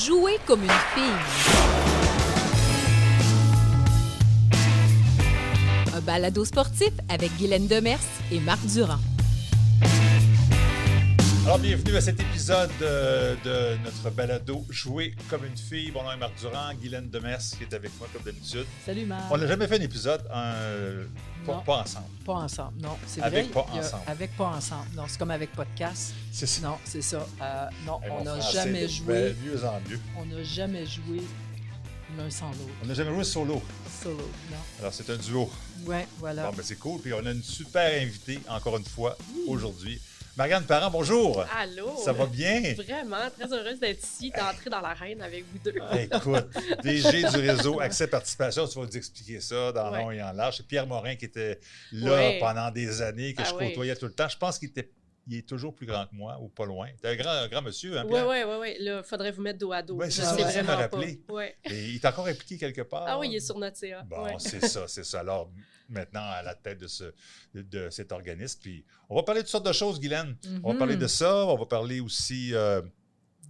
Jouer comme une fille. Un balado sportif avec Guylaine Demers et Marc Durand. Alors, bienvenue à cet épisode de notre balado « Jouer comme une fille ». Mon nom est Marc Durand, Guylaine Demers qui est avec moi comme d'habitude. Salut Marc. On n'a jamais fait un épisode pas ensemble. Pas ensemble, non. C'est avec vrai. Pas ensemble. Avec pas ensemble. Non, c'est comme avec podcast. C'est ça. Non, c'est ça. Non, Et on mon n'a français jamais de joué. mieux en mieux. On n'a jamais joué l'un sans l'autre. On n'a jamais joué solo. Solo, non. Alors, c'est un duo. Ouais, voilà. Bon, ben c'est cool. Puis on a une super invitée, encore une fois, aujourd'hui. Marianne Parent, bonjour. Allô? Ça va bien? Vraiment, très heureuse d'être ici, d'entrer dans l'arène avec vous deux. Écoute, DG du réseau Accès Participation, tu vas nous expliquer ça dans Ouais. long et en large. C'est Pierre Morin qui était là Ouais. pendant des années, que Ah je oui. côtoyais tout le temps. Je pense qu'il est toujours plus grand que moi, ou pas loin. T'es un grand monsieur, hein, Oui, Pierre? oui. Là, il faudrait vous mettre dos à dos. Ouais, Je c'est ça, sais ça vraiment m'a pas. rappelé. Ouais. Et il est encore impliqué quelque part. Ah oui, il est sur notre CA. Bon, Ouais. c'est ça. Alors, maintenant, à la tête de cet organisme. Puis, on va parler de toutes sortes de choses, Guylaine. On va parler de ça. On va parler aussi, De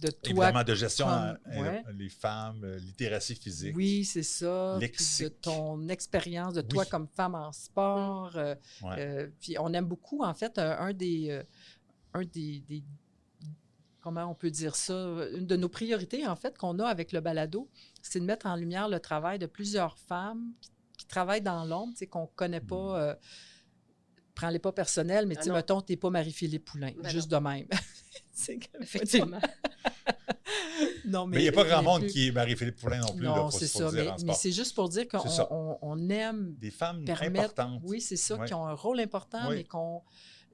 toi. évidemment, de gestion, comme- ouais. les femmes, littératie physique. Oui, c'est ça. Puis Lexique. de ton expérience, de toi Oui. comme femme en sport. Ouais. Puis on aime beaucoup, en fait, un des comment on peut dire ça, une de nos priorités, en fait, qu'on a avec le balado, c'est de mettre en lumière le travail de plusieurs femmes qui travaillent dans l'ombre, tu sais, qu'on ne connaît pas. Prends-les pas personnels, mais Ah tu sais, non. mettons, tu n'es pas Marie-Philippe Poulain, Ben juste de même. C'est comme- Effectivement. Non, Mais il n'y a pas grand monde plus- qui est Marie-Philippe Poulain non plus. là, Non, faut c'est se ça. dire, Mais, en mais sport. c'est juste pour dire C'est ça. qu'on aime Des femmes permettre. importantes. Oui, c'est ça, Ouais. qui ont un rôle important, Oui. mais qu'on.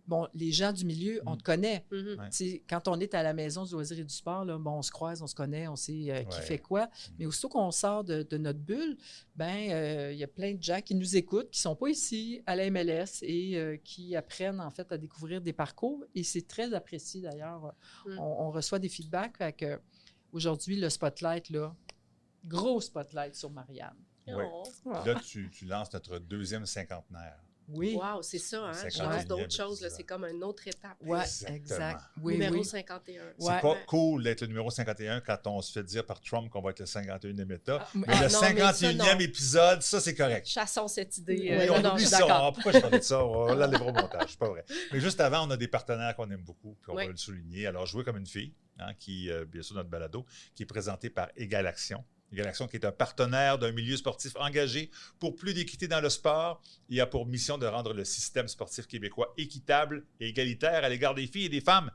Bon, les gens du milieu, on te connaît. Mhm. Ouais. Tu sais, quand on est à la maison du loisir et du sport, là, bon, on se croise, on se connaît, on sait qui Ouais. fait quoi. Mais aussitôt qu'on sort de notre bulle, ben il y a plein de gens qui nous écoutent, qui ne sont pas ici à la MLS et qui apprennent en fait à découvrir des parcours. Et c'est très apprécié d'ailleurs. Mm. On reçoit des feedbacks. Fait que aujourd'hui, le spotlight, là, gros spotlight sur Marianne. Ouais. Oh. Là, tu lances notre deuxième cinquantenaire. Oui. Wow, c'est ça, hein? Je 51e lance d'autres choses, là. épisode. C'est comme une autre étape. Ouais, Exactement. exact. Oui, Numéro oui. 51. C'est Ouais. pas cool d'être le numéro 51 quand on se fait dire par Trump qu'on va être le 51e État. Ah, mais ah, le non, mais ça, 51e non. épisode, ça, c'est correct. Chassons cette idée. Oui, on non, oublie je suis ça. d'accord. Ah, pourquoi je parlais de ça? On l'enlèvera au montage, c'est pas vrai. Mais juste avant, on a des partenaires qu'on aime beaucoup, puis on Oui. va le souligner. Alors, Jouer comme une fille, hein, qui, bien sûr, notre balado, qui est présenté par Égal Action. Égal Action qui est un partenaire d'un milieu sportif engagé pour plus d'équité dans le sport et a pour mission de rendre le système sportif québécois équitable et égalitaire à l'égard des filles et des femmes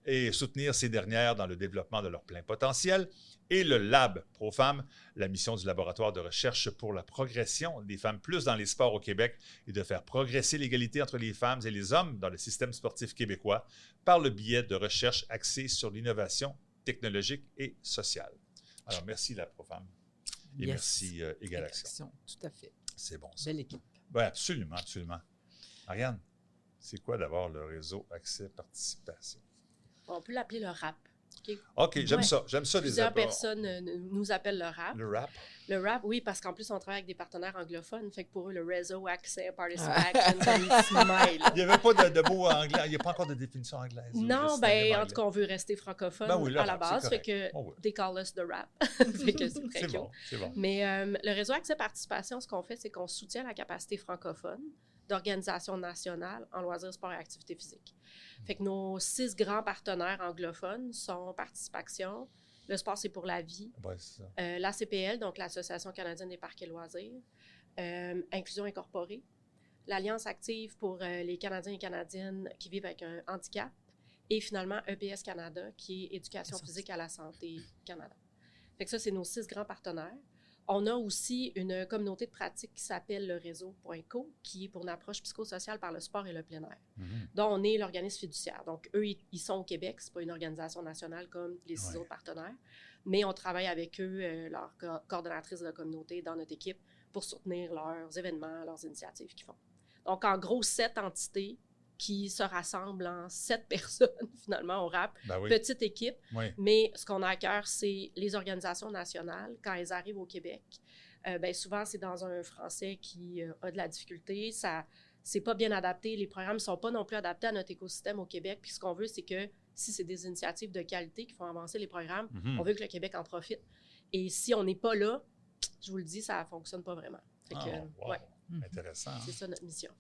et soutenir ces dernières dans le développement de leur plein potentiel. Et le Lab Pro-Femmes, la mission du laboratoire de recherche pour la progression des femmes plus dans les sports au Québec et de faire progresser l'égalité entre les femmes et les hommes dans le système sportif québécois par le biais de recherches axées sur l'innovation technologique et sociale. Alors, merci la Pro-Femme et Yes. merci Égal Action. Tout à fait. C'est bon ça. Belle équipe. Oui, absolument, absolument. Marianne, c'est quoi d'avoir le réseau Accès Participation? On peut l'appeler le rap. OK? OK, j'aime Ouais. ça. J'aime ça, les Plusieurs apports. personnes nous appellent le rap. Le rap. Le rap, oui, parce qu'en plus, on travaille avec des partenaires anglophones. Fait que pour eux, le réseau, accès, participation, comme ils smile. Il n'y avait pas de mots anglais. Il n'y a pas encore de définition anglaise. Non, ben, en tout cas, on veut rester francophone Ben oui, le à la rap, base. c'est Fait que correct. Oh oui. they call us the rap. Fait que c'est très C'est cute. bon, c'est bon. Mais le réseau Accès Participation, ce qu'on fait, c'est qu'on soutient la capacité francophone d'organisations nationales en loisirs, sport et activités physiques. Fait que nos 6 grands partenaires anglophones sont Participation, le sport c'est pour la vie, Ouais, c'est ça. l'ACPL, donc l'Association canadienne des parcs et loisirs, Inclusion incorporée, l'Alliance active pour les Canadiens et Canadiennes qui vivent avec un handicap, et finalement EPS Canada, qui est Éducation physique à la santé Canada. Fait que ça, c'est nos 6 grands partenaires. On a aussi une communauté de pratique qui s'appelle le réseau.co, qui est pour une approche psychosociale par le sport et le plein air, Mhm. dont on est l'organisme fiduciaire. Donc, eux, ils sont au Québec, c'est pas une organisation nationale comme les 6 Ouais. autres partenaires, mais on travaille avec eux, leur coordonnatrice de la communauté, dans notre équipe, pour soutenir leurs événements, leurs initiatives qu'ils font. Donc, en gros, 7 entités qui se rassemblent en 7 personnes, finalement, au rap. Ben oui. Petite équipe, Oui. mais ce qu'on a à cœur, c'est les organisations nationales. Quand elles arrivent au Québec, ben souvent, c'est dans un français qui a de la difficulté. Ça, c'est pas bien adapté. Les programmes ne sont pas non plus adaptés à notre écosystème au Québec. Puis ce qu'on veut, c'est que si c'est des initiatives de qualité qui font avancer les programmes, Mhm. on veut que le Québec en profite. Et si on n'est pas là, je vous le dis, ça ne fonctionne pas vraiment. Fait que, Wow. ouais, Intéressant. Hein? c'est ça notre mission.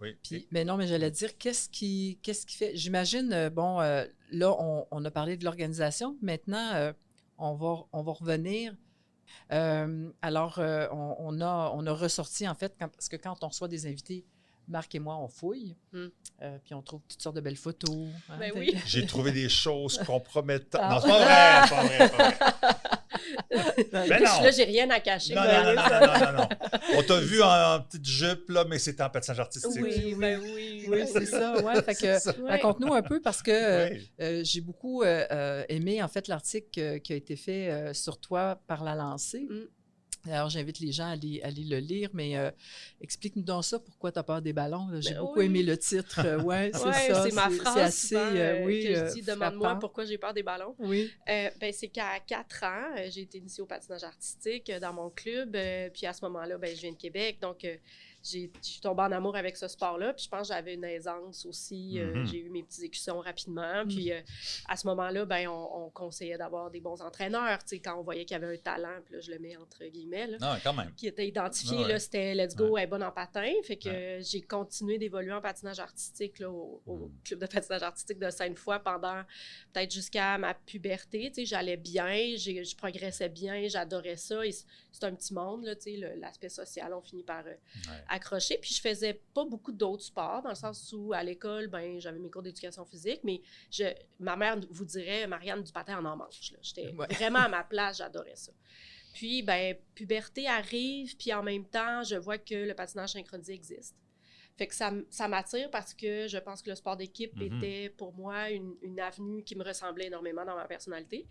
Oui. Puis, mais non, mais j'allais dire, qu'est-ce qui fait? J'imagine, là, on a parlé de l'organisation. Maintenant, on va revenir. Alors, on a ressorti, en fait, parce que quand on reçoit des invités, Marc et moi, on fouille, puis on trouve toutes sortes de belles photos. Hein, Ben oui. J'ai trouvé des choses compromettantes. Ah. Non, c'est pas vrai, c'est pas vrai, c'est pas vrai. Ben non. Là, j'ai rien à cacher. Non, Ben, non. On t'a vu en petite jupe, là, mais c'était en patinage artistique. Oui, ben oui. Oui, c'est ça, ouais. Fait que, C'est ça. raconte-nous un peu, parce que Oui. j'ai beaucoup aimé, en fait, l'article qui a été fait sur toi par La Lancée. Mm. Alors, j'invite les gens à aller le lire, mais explique-nous donc ça, pourquoi tu as peur des ballons. Là. J'ai Ben beaucoup oui. aimé le titre. Ouais, c'est Ouais, ça. c'est ma phrase c'est assez, souvent, oui, que je dis, demande-moi frappant. pourquoi j'ai peur des ballons. Oui. Ben, c'est qu'à 4 ans, j'ai été initiée au patinage artistique dans mon club. Puis à ce moment-là, ben, je viens de Québec. Donc, je suis tombée en amour avec ce sport-là. Puis je pense que j'avais une aisance aussi. Mhm. J'ai eu mes petites écussons rapidement. Puis à ce moment-là, ben, on conseillait d'avoir des bons entraîneurs. Tu sais, quand on voyait qu'il y avait un talent, puis là, je le mets entre guillemets, là, Non, quand même. qui était identifié, Ah ouais. là, c'était let's go, elle est bonne en patin. Fait que j'ai continué d'évoluer en patinage artistique là, au club de patinage artistique de Sainte-Foy pendant peut-être jusqu'à ma puberté. Tu sais, j'allais bien, je progressais bien, j'adorais ça. Et c'est un petit monde, là, tu sais, l'aspect social, on finit par accrocher. Puis je faisais pas beaucoup d'autres sports, dans le sens où à l'école, ben, j'avais mes cours d'éducation physique, mais ma mère vous dirait, Marianne, du patin, on en mange. J'étais vraiment à ma place, j'adorais ça. Puis, ben, puberté arrive, puis en même temps, je vois que le patinage synchronisé existe. Fait que ça m'attire parce que je pense que le sport d'équipe était pour moi une avenue qui me ressemblait énormément dans ma personnalité.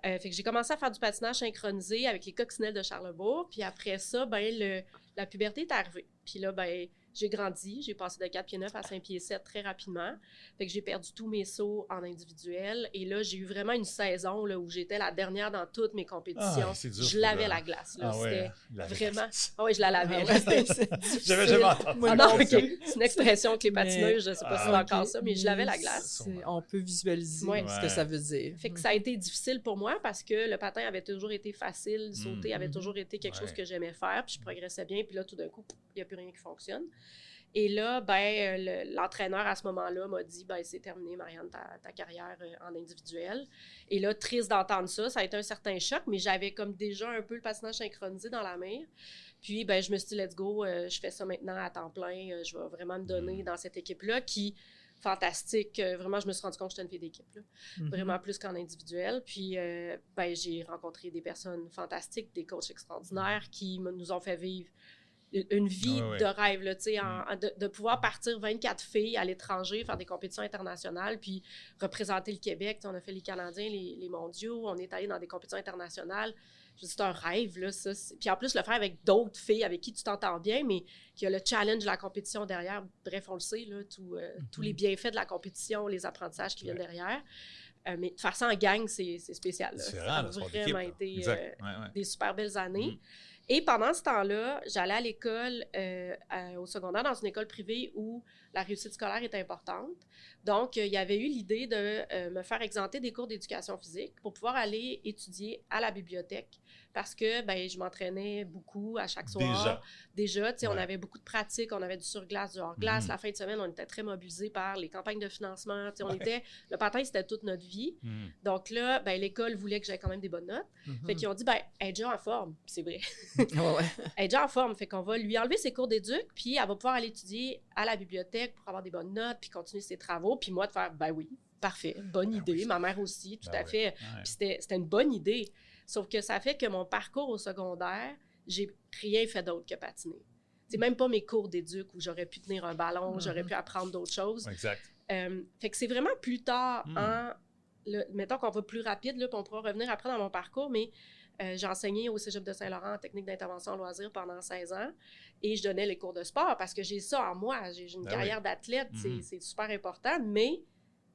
Fait que j'ai commencé à faire du patinage synchronisé avec les coccinelles de Charlebourg. Puis après ça, ben, la puberté est arrivée. Puis là, ben, j'ai grandi, j'ai passé de 4 pieds 9 à 5 pieds 7 très rapidement. Fait que j'ai perdu tous mes sauts en individuel. Et là, j'ai eu vraiment une saison là, où j'étais la dernière dans toutes mes compétitions. Ah, c'est dur, je lavais la glace. Là. C'était vraiment... Ah oui, je la lavais. Ah ouais, C'était J'avais jamais entendu. Ah non, non, OK. C'est une expression que les patineuses, je ne sais pas si c'est Ah, encore ça, mais je lavais la glace. On peut visualiser Ouais. ce que ça veut dire. Fait que ça a été difficile pour moi parce que le patin avait toujours été facile, sauter avait toujours été quelque chose que j'aimais faire, puis je progressais bien, puis là, tout d'un coup, il n'y a plus rien qui fonctionne. Et là, ben, l'entraîneur à ce moment-là m'a dit, ben, c'est terminé, Marianne, ta carrière en individuel. Et là, triste d'entendre ça, ça a été un certain choc, mais j'avais comme déjà un peu le patinage synchronisé dans la mer. Puis, ben, je me suis dit, let's go, je fais ça maintenant à temps plein, je vais vraiment me donner dans cette équipe-là qui, fantastique, vraiment, je me suis rendu compte que j'étais une fille d'équipe, là. Vraiment plus qu'en individuel. Puis, ben, j'ai rencontré des personnes fantastiques, des coachs extraordinaires qui nous ont fait vivre une vie de rêve, là, de pouvoir partir 24 filles à l'étranger, faire des compétitions internationales, puis représenter le Québec. On a fait les Canadiens, les mondiaux, on est allé dans des compétitions internationales. C'est un rêve, là, ça. Puis en plus, le faire avec d'autres filles avec qui tu t'entends bien, mais qui a le challenge de la compétition derrière. Bref, on le sait, là, tous les bienfaits de la compétition, les apprentissages qui viennent derrière. Mais de faire ça en gang, c'est spécial. Là. C'est Ça a vraiment été des super belles années. Et pendant ce temps-là, j'allais à l'école, au secondaire, dans une école privée où la réussite scolaire est importante. Donc, il y avait eu l'idée de me faire exempter des cours d'éducation physique pour pouvoir aller étudier à la bibliothèque parce que ben, je m'entraînais beaucoup à chaque soir. Déjà, on avait beaucoup de pratiques, on avait du sur-glace, du hors-glace. La fin de semaine, on était très mobilisés par les campagnes de financement. Le patin, c'était toute notre vie. Donc là, ben, l'école voulait que j'aie quand même des bonnes notes. Fait qu'ils ont dit, ben, elle est déjà en forme. Puis c'est vrai. Elle est déjà en forme. Fait qu'on va lui enlever ses cours d'éduc, puis elle va pouvoir aller étudier à la bibliothèque pour avoir des bonnes notes, puis continuer ses travaux. Puis moi, de faire, ben oui, parfait, bonne idée. Oui. Ma mère aussi, tout à fait. Puis c'était une bonne idée. Sauf que ça fait que mon parcours au secondaire, j'ai rien fait d'autre que patiner. C'est même pas mes cours d'éduc où j'aurais pu tenir un ballon, j'aurais pu apprendre d'autres choses. Exact. Fait que c'est vraiment plus tard, mettons qu'on va plus rapide, là, puis on pourra revenir après dans mon parcours, mais j'ai enseigné au Cégep de Saint-Laurent en technique d'intervention en loisirs pendant 16 ans et je donnais les cours de sport parce que j'ai ça en moi. J'ai une carrière d'athlète, c'est super important, mais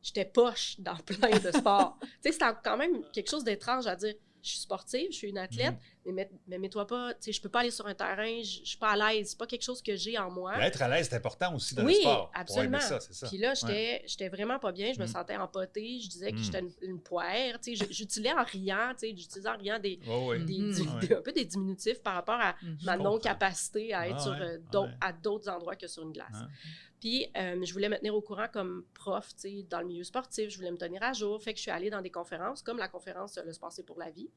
j'étais poche dans plein de sports. Tu sais, c'était quand même quelque chose d'étrange à dire. Je suis sportive, je suis une athlète, mais mets-toi pas, tu sais, je peux pas aller sur un terrain, je suis pas à l'aise, c'est pas quelque chose que j'ai en moi. Puis être à l'aise, c'est important aussi dans le Oui, sport. absolument. Pour aimer ça, c'est ça. Puis là, j'étais vraiment pas bien, je me sentais empotée, je disais que j'étais une poire, tu sais, j'utilisais en riant, tu sais, un peu des diminutifs par rapport à ma non-capacité à être sur à d'autres endroits que sur une glace. Puis, je voulais me tenir au courant comme prof, tu sais, dans le milieu sportif, je voulais me tenir à jour, fait que je suis allée dans des conférences, comme la conférence Le sport, c'est pour la vie.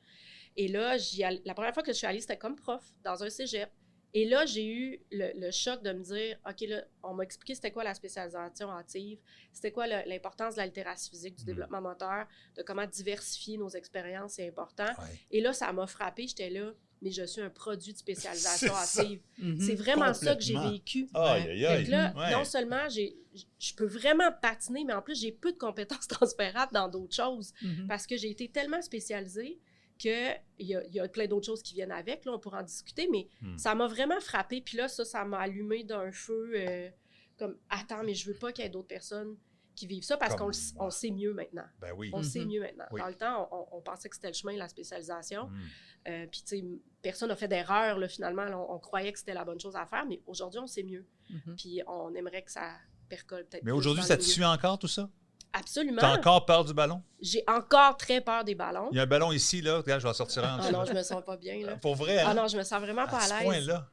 Et là, la première fois que je suis allée, c'était comme prof, dans un cégep. Et là, j'ai eu le choc de me dire, OK, là, on m'a expliqué c'était quoi la spécialisation hâtive, c'était quoi l'importance de la littératie physique, du développement moteur, de comment diversifier nos expériences, c'est important. Ouais. Et là, ça m'a frappée, j'étais là, mais je suis un produit de spécialisation hâtive. C'est vraiment ça que j'ai vécu. Donc là, non seulement je peux vraiment patiner, mais en plus, j'ai peu de compétences transférables dans d'autres choses parce que j'ai été tellement spécialisée qu'il y a plein d'autres choses qui viennent avec, là, on pourra en discuter, mais ça m'a vraiment frappée. Puis là, ça m'a allumé d'un feu comme « Attends, mais je veux pas qu'il y ait d'autres personnes qui vivent ça parce qu'on sait mieux maintenant. » Ben oui. On sait mieux maintenant. Oui. Dans le temps, on pensait que c'était le chemin de la spécialisation. Puis, tu sais, personne n'a fait d'erreur, là, finalement. Là, on croyait que c'était la bonne chose à faire, mais aujourd'hui, on sait mieux. Puis, on aimerait que ça percole peut-être. Mais aujourd'hui, ça te suit encore, tout ça? Absolument. T'as encore peur du ballon? J'ai encore très peur des ballons. Il y a un ballon ici, là. Regarde, je vais en sortir un. Ah non, je me sens pas bien, là. Pour vrai, hein? Ah non, je me sens vraiment pas à l'aise. À ce point-là?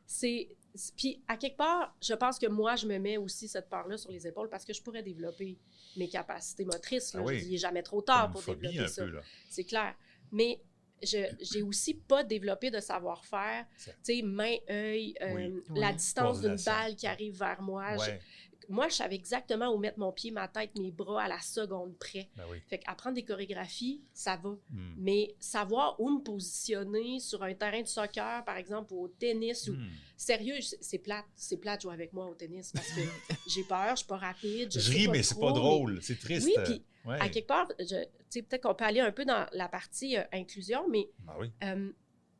Puis, à quelque part, je pense que moi, je me mets aussi cette peur-là sur les épaules parce que je pourrais développer mes capacités motrices. Là. Ah oui. Il n'est jamais trop tard pour développer ça. C'est clair. Mais j'ai aussi pas développé de savoir-faire. Tu sais, main, œil, la distance d'une balle qui arrive vers moi. Ouais. Moi, je savais exactement où mettre mon pied, ma tête, mes bras à la seconde près. Ben oui. Fait qu'apprendre des chorégraphies, ça va. Mais savoir où me positionner sur un terrain de soccer, par exemple, ou au tennis, ou... Sérieux, c'est plate de jouer avec moi au tennis parce que j'ai peur, je suis pas rapide. Je ris, mais c'est pas drôle, c'est triste. Oui, puis à quelque part, peut-être qu'on peut aller un peu dans la partie inclusion, mais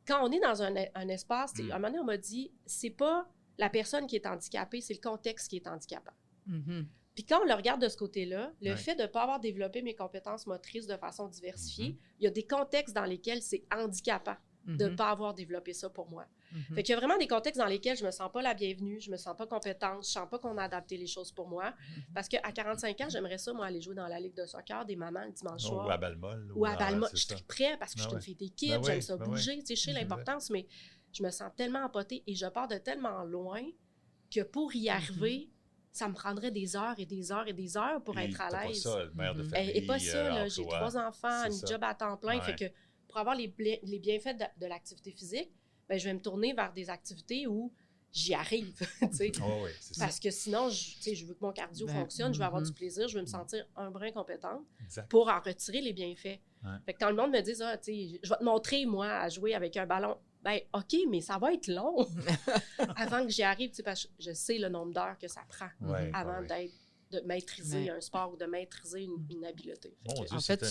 quand on est dans un espace, à un moment donné, on m'a dit, c'est pas la personne qui est handicapée, c'est le contexte qui est handicapant. Puis quand on le regarde de ce côté-là, le fait de ne pas avoir développé mes compétences motrices de façon diversifiée, il y a des contextes dans lesquels c'est handicapant de ne pas avoir développé ça pour moi. Fait qu'il y a vraiment des contextes dans lesquels je ne me sens pas la bienvenue, je ne me sens pas compétente, je ne sens pas qu'on a adapté les choses pour moi. Parce qu'à 45 ans, j'aimerais ça, moi, aller jouer dans la Ligue de soccer des mamans le dimanche soir. Ou à Balmol. Ou à Balmol. Je suis prête parce que je suis une fille d'équipe, j'aime ça bouger. Tu sais, je sais l'importance, mais je me sens tellement empotée et je pars de tellement loin que pour y arriver, ça me prendrait des heures et des heures et des heures pour être à l'aise. Pas ça, le mère de famille. Et pas ça, là, j'ai 3 enfants, une job à temps plein. Fait que pour avoir les bienfaits de l'activité physique, ben, je vais me tourner vers des activités où j'y arrive. Parce que sinon, je veux que mon cardio fonctionne, je veux avoir du plaisir, je veux me sentir un brin compétente pour en retirer les bienfaits. Fait que quand le monde me dit, je vais te montrer, moi, à jouer avec un ballon. Ben, OK, mais ça va être long avant que j'y arrive, parce que je sais le nombre d'heures que ça prend avant de maîtriser un sport ou de maîtriser une habileté. En fait,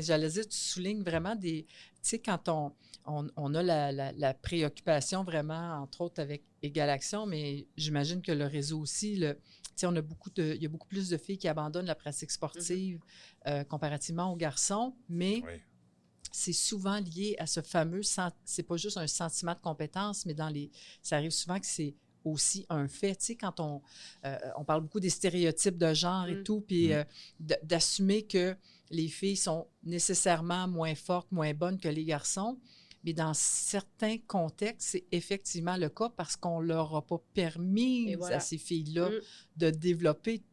j'allais dire, tu soulignes vraiment des... Tu sais, quand on a la préoccupation vraiment, entre autres, avec Égal Action, mais j'imagine que le réseau aussi, il y a beaucoup plus de filles qui abandonnent la pratique sportive comparativement aux garçons, mais... c'est souvent lié à ce fameux... C'est pas juste un sentiment de compétence, mais ça arrive souvent que c'est aussi un fait. Tu sais, quand on parle beaucoup des stéréotypes de genre et tout, puis d'assumer que les filles sont nécessairement moins fortes, moins bonnes que les garçons, mais dans certains contextes, c'est effectivement le cas parce qu'on leur a pas permis à ces filles-là de développer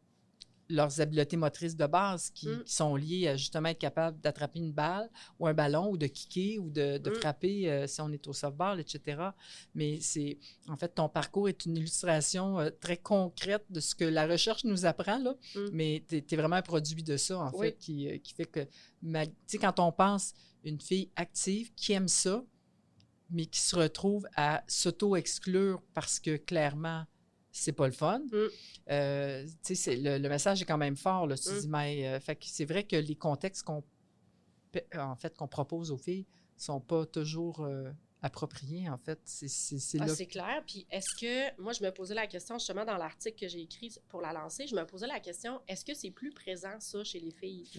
leurs habiletés motrices de base qui sont liées à justement être capable d'attraper une balle ou un ballon ou de kicker ou de frapper si on est au softball, etc. Mais en fait, ton parcours est une illustration très concrète de ce que la recherche nous apprend, là. Mais tu es vraiment un produit de ça, en fait, qui fait que, tu sais, quand on pense une fille active qui aime ça, mais qui se retrouve à s'auto-exclure parce que clairement, c'est pas le fun. Tu sais, le message est quand même fort, là. Tu dis, mais fait que c'est vrai que les contextes qu'on propose aux filles sont pas toujours appropriés, en fait. C'est là. C'est clair. Puis est-ce que, moi, je me posais la question, justement, dans l'article que j'ai écrit pour la lancer, je me posais la question, est-ce que c'est plus présent, ça, chez les filles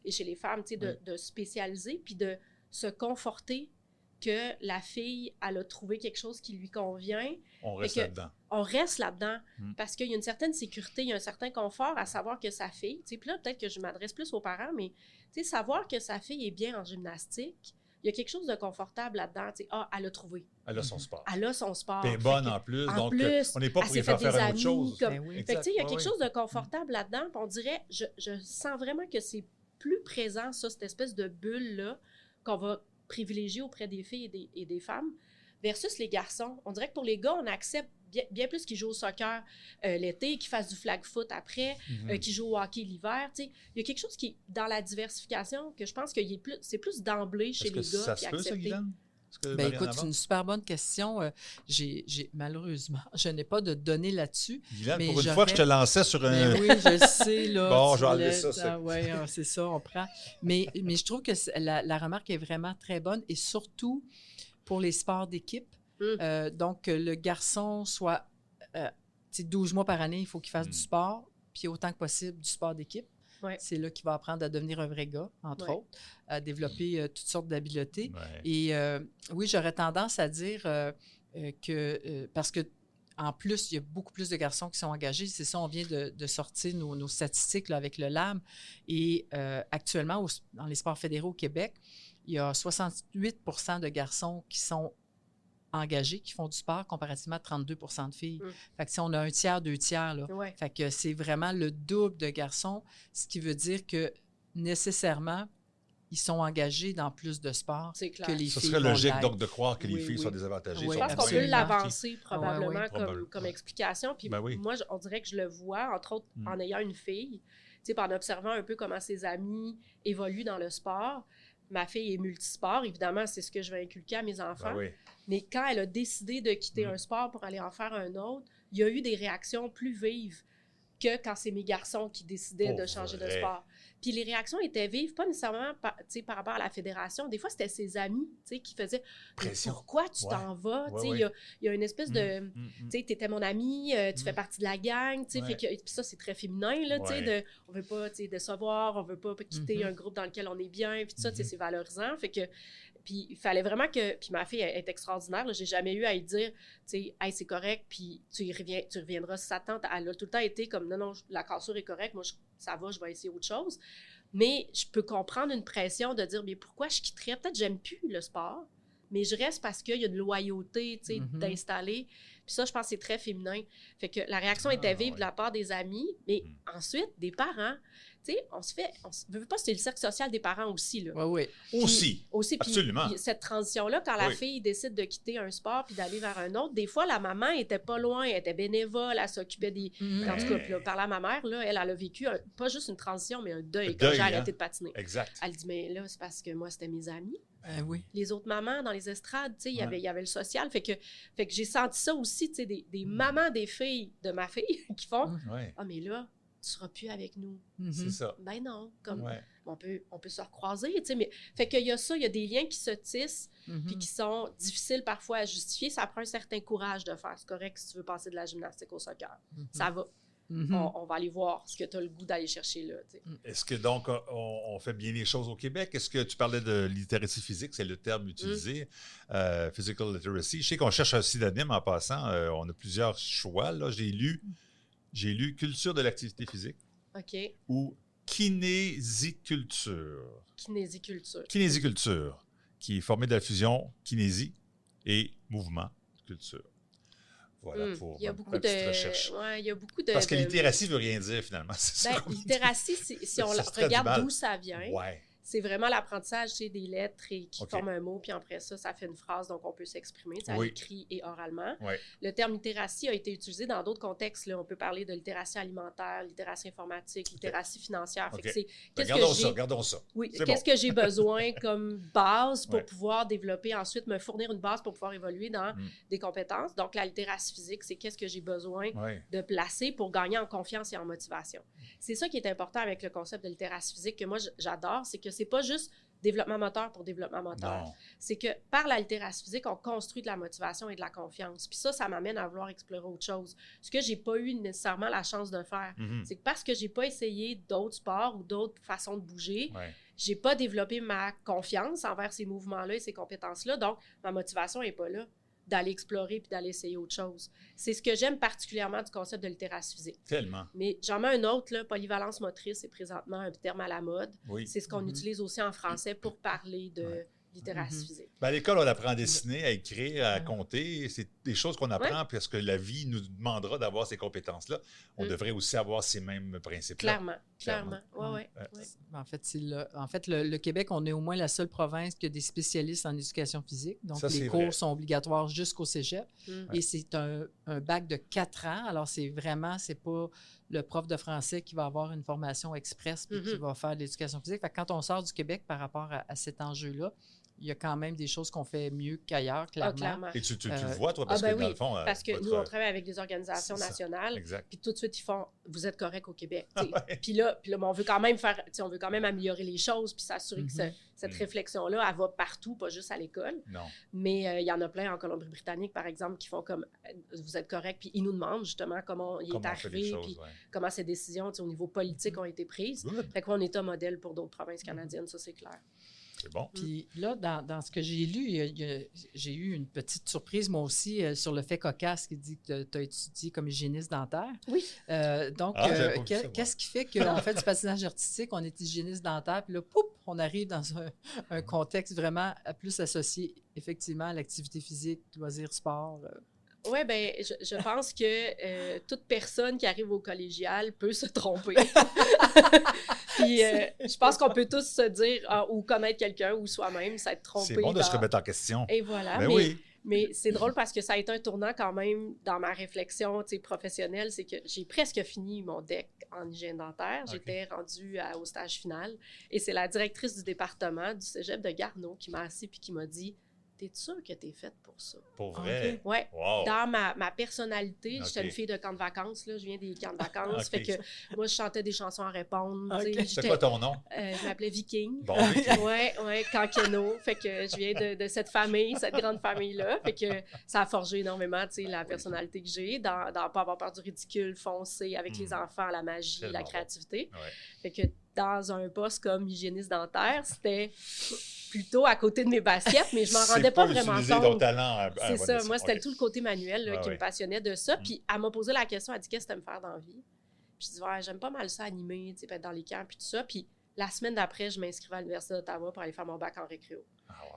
et chez les femmes, tu sais, de spécialiser puis de se conforter que la fille, elle a trouvé quelque chose qui lui convient. On reste que là-dedans. On reste là-dedans Mm. parce qu'il y a une certaine sécurité, il y a un certain confort à savoir que sa fille, tu sais, puis là, peut-être que je m'adresse plus aux parents, mais tu sais, savoir que sa fille est bien en gymnastique, il y a quelque chose de confortable là-dedans. Tu sais, elle a trouvé. Elle a son sport. Elle a son sport. Puis elle est bonne en plus, donc on n'est pas pour elle y s'est faire fait faire des une autre chose. Ben oui. Fait que, tu sais, il y a Exact. quelque Ouais, chose de confortable là-dedans. Puis on dirait, je sens vraiment que c'est plus présent, ça, cette espèce de bulle-là qu'on va privilégier auprès des filles et des femmes versus les garçons. On dirait que pour les gars, on accepte bien plus qu'ils jouent au soccer l'été, qu'ils fassent du flag foot après, qu'ils jouent au hockey l'hiver. Tu sais, il y a quelque chose qui, dans la diversification, que je pense que c'est plus d'emblée chez Est-ce les que gars ça qui se peut, ça, accepté. Guylaine? Est-ce que Ben Marianne écoute, c'est avance? une super bonne question. Malheureusement, je n'ai pas de données là-dessus. Guylaine, mais pour une fois, je te lançais sur un... Ben oui, je le sais, là. Bon, tu je vais enlever voulais- ça, c'est- Ah, ouais, c'est ça, on prend. Mais je trouve que la remarque est vraiment très bonne et surtout pour les sports d'équipe. Donc, que le garçon soit 12 mois par année, il faut qu'il fasse du sport, puis autant que possible du sport d'équipe. Ouais. C'est là qu'il va apprendre à devenir un vrai gars, entre Ouais. autres, à développer toutes sortes d'habiletés. Ouais. Et oui, j'aurais tendance à dire que, parce que en plus, il y a beaucoup plus de garçons qui sont engagés. C'est ça, on vient de sortir nos statistiques là, avec le LAM. Et actuellement, dans les sports fédéraux au Québec, il y a 68 de garçons qui sont engagés, qui font du sport, comparativement à 32 de filles. Fait que si on a un tiers, deux tiers, là. Ouais. Fait que c'est vraiment le double de garçons, ce qui veut dire que nécessairement, ils sont engagés dans plus de sports C'est clair. que les Ce filles serait vont logique, l'être. donc, de croire que les Oui, filles oui. sont désavantagées. Oui, Je sont pense qu'on peut absolument. l'avancer probablement Ouais, ouais. comme explication. Puis Ben oui. moi, on dirait que je le vois, entre autres, en ayant une fille, tu sais, puis en observant un peu comment ses amis évoluent dans le sport. Ma fille est multisport, évidemment, c'est ce que je vais inculquer à mes enfants. Ben oui. Mais quand elle a décidé de quitter un sport pour aller en faire un autre, il y a eu des réactions plus vives que quand c'est mes garçons qui décidaient Pour de changer de vrai. sport. Puis les réactions étaient vives, pas nécessairement par rapport à la fédération. Des fois, c'était ses amis qui faisaient « Pression. Pourquoi tu Ouais. t'en vas? Ouais, Tu sais, ouais. Il y a une espèce de... Tu sais, t'étais mon ami, tu fais partie de la gang, tu sais, Ouais. fait que, puis ça, c'est très féminin, là, tu sais, Ouais. on veut pas, tu sais, décevoir, on veut pas quitter un groupe dans lequel on est bien, puis tout ça, tu sais, c'est valorisant, fait que, puis il fallait vraiment que, puis ma fille elle est extraordinaire, là, j'ai jamais eu à lui dire, tu sais, hey, c'est correct, puis tu reviendras si ça te tente, elle a tout le temps été comme, non, la cassure est correcte, moi, ça va, je vais essayer autre chose, mais je peux comprendre une pression de dire, mais pourquoi je quitterais, peut-être j'aime plus le sport, mais je reste parce qu'il y a une loyauté, tu sais, d'installer. Puis ça, je pense que c'est très féminin. Fait que la réaction était vive de la part des amis, mais ensuite, des parents. Tu sais, on veut pas, c'est le cercle social des parents aussi, là. Oui, oui. Aussi. Puis, Absolument. cette transition-là, quand la Oui. fille décide de quitter un sport puis d'aller vers un autre, des fois, la maman était pas loin, elle était bénévole, elle s'occupait des... En tout cas, puis là, par là, ma mère, là, elle a vécu pas juste une transition, mais un deuil Un quand deuil, j'ai arrêté hein? de patiner. Exact. Elle dit, mais là, c'est parce que moi, c'était mes amis. Oui. Les autres mamans dans les estrades, tu sais, il y avait le social. Fait que j'ai senti ça aussi, tu sais, des mamans des filles de ma fille qui font Ouais. « Ah, mais là, tu seras plus avec nous. C'est ça. Ben non, comme Ouais. on peut se recroiser, tu sais, mais fait qu'il y a ça, il y a des liens qui se tissent puis qui sont difficiles parfois à justifier. Ça prend un certain courage de faire. C'est correct si tu veux passer de la gymnastique au soccer. Ça va. On va aller voir ce que tu as le goût d'aller chercher là, tu sais. Est-ce que donc on fait bien les choses au Québec? Est-ce que tu parlais de littératie physique, c'est le terme utilisé, physical literacy. Je sais qu'on cherche un synonyme en passant. On a plusieurs choix. Là, j'ai lu culture de l'activité physique OK. ou kinésiculture. Kinésiculture. Kinésiculture, qui est formée de la fusion kinésie et mouvement culture. Voilà pour Il y a ma beaucoup petite de recherche. ouais, il y a beaucoup de Parce que de- littératie veut rien dire finalement. C'est Ben, ça qu'on dit. littératie, si on Ça se traduit regarde mal. d'où ça vient, Ouais. c'est vraiment l'apprentissage, tu sais, des lettres et qui OK. forment un mot, puis après ça, ça fait une phrase, donc on peut s'exprimer, tu sais, à Oui. l'écrit et oralement. Ouais. Le terme littératie a été utilisé dans d'autres contextes. Là. On peut parler de littératie alimentaire, littératie informatique, littératie financière. Fait OK. que c'est Ben, qu'est-ce Regardons que ça, j'ai... regardons ça. Oui, C'est qu'est-ce bon. que j'ai besoin comme base pour Ouais. pouvoir développer ensuite, me fournir une base pour pouvoir évoluer dans des compétences. Donc, la littératie physique, c'est qu'est-ce que j'ai besoin Ouais. de placer pour gagner en confiance et en motivation. C'est ça qui est important avec le concept de littératie physique que moi, j'adore, c'est que c'est pas juste développement moteur pour développement moteur. Non. C'est que par la littératie physique, on construit de la motivation et de la confiance. Puis ça m'amène à vouloir explorer autre chose. Ce que j'ai pas eu nécessairement la chance de faire, c'est que parce que j'ai pas essayé d'autres sports ou d'autres façons de bouger, j'ai pas développé ma confiance envers ces mouvements-là et ces compétences-là. Donc, ma motivation est pas là d'aller explorer puis d'aller essayer autre chose. C'est ce que j'aime particulièrement du concept de littératie physique. Tellement. Mais j'en mets un autre, là, polyvalence motrice, c'est présentement un terme à la mode. Oui. C'est ce qu'on utilise aussi en français pour parler de littératie physique. Ben, à l'école, on apprend à dessiner, à écrire, à compter. C'est des choses qu'on apprend parce que la vie nous demandera d'avoir ces compétences-là. On devrait aussi avoir ces mêmes principes-là. Clairement. Oui. En fait, le Québec, on est au moins la seule province qui a des spécialistes en éducation physique. Donc, Ça, les cours sont obligatoires jusqu'au cégep. Et c'est un bac de 4 ans. Alors, c'est pas le prof de français qui va avoir une formation express puis qui va faire de l'éducation physique. Fait que quand on sort du Québec par rapport à cet enjeu-là, il y a quand même des choses qu'on fait mieux qu'ailleurs, clairement. Clairement. Et tu le vois, toi, parce que dans le fond... parce que nous, on travaille avec des organisations nationales, puis tout de suite, ils font « vous êtes correct au Québec ». Puis là, on veut quand même améliorer les choses, puis s'assurer que cette réflexion-là, elle va partout, pas juste à l'école. Non. Mais il y en a plein en Colombie-Britannique, par exemple, qui font comme « vous êtes correct », puis ils nous demandent justement comment il est arrivé, puis comment ces décisions au niveau politique ont été prises. Fait qu'on est un modèle pour d'autres provinces canadiennes, ça, c'est clair. C'est bon. Puis là, dans ce que j'ai lu, j'ai eu une petite surprise, moi aussi, sur le fait cocasse qui dit que tu as étudié comme hygiéniste dentaire. Oui. Donc, qu'est-ce qui fait qu'on fait du patinage artistique, on est hygiéniste dentaire, puis là, poup, on arrive dans un contexte vraiment plus associé, effectivement, à l'activité physique, loisirs, sport. Oui, bien, je pense que toute personne qui arrive au collégial peut se tromper. Puis je pense qu'on peut tous se dire ou connaître quelqu'un ou soi-même s'être trompé. C'est bon de se remettre en question. Et voilà. Mais c'est drôle parce que ça a été un tournant quand même dans ma réflexion professionnelle. C'est que j'ai presque fini mon DEC en hygiène dentaire. Okay. J'étais rendue au stage final. Et c'est la directrice du département du cégep de Garneau qui m'a assis puis qui m'a dit « T'es sûre que t'es faite pour ça? » Pour vrai? Oui. Wow. Dans ma personnalité, j'étais une fille de camp de vacances. Là, je viens des camps de vacances. Fait que moi, je chantais des chansons à répondre. C'est quoi ton nom? Je m'appelais Viking. Bon, Viking. Oui, Cankeno. Fait que je viens de cette famille, cette grande famille-là. Fait que ça a forgé énormément la personnalité que j'ai, dans pas avoir peur du ridicule, foncer avec les enfants, la magie, la créativité. Ouais. Fait que dans un poste comme hygiéniste dentaire, c'était plutôt à côté de mes baskets, mais je m'en rendais pas vraiment compte. Ton talent c'est ça. Moi, c'était tout le côté manuel qui me passionnait de ça. Puis elle m'a posé la question, elle dit « Qu'est-ce que tu aimes faire dans la vie? » Puis je dis « J'aime pas mal ça, animer, être dans les camps, puis tout ça. » Puis la semaine d'après, je m'inscrivais à l'Université d'Ottawa pour aller faire mon bac en récréo.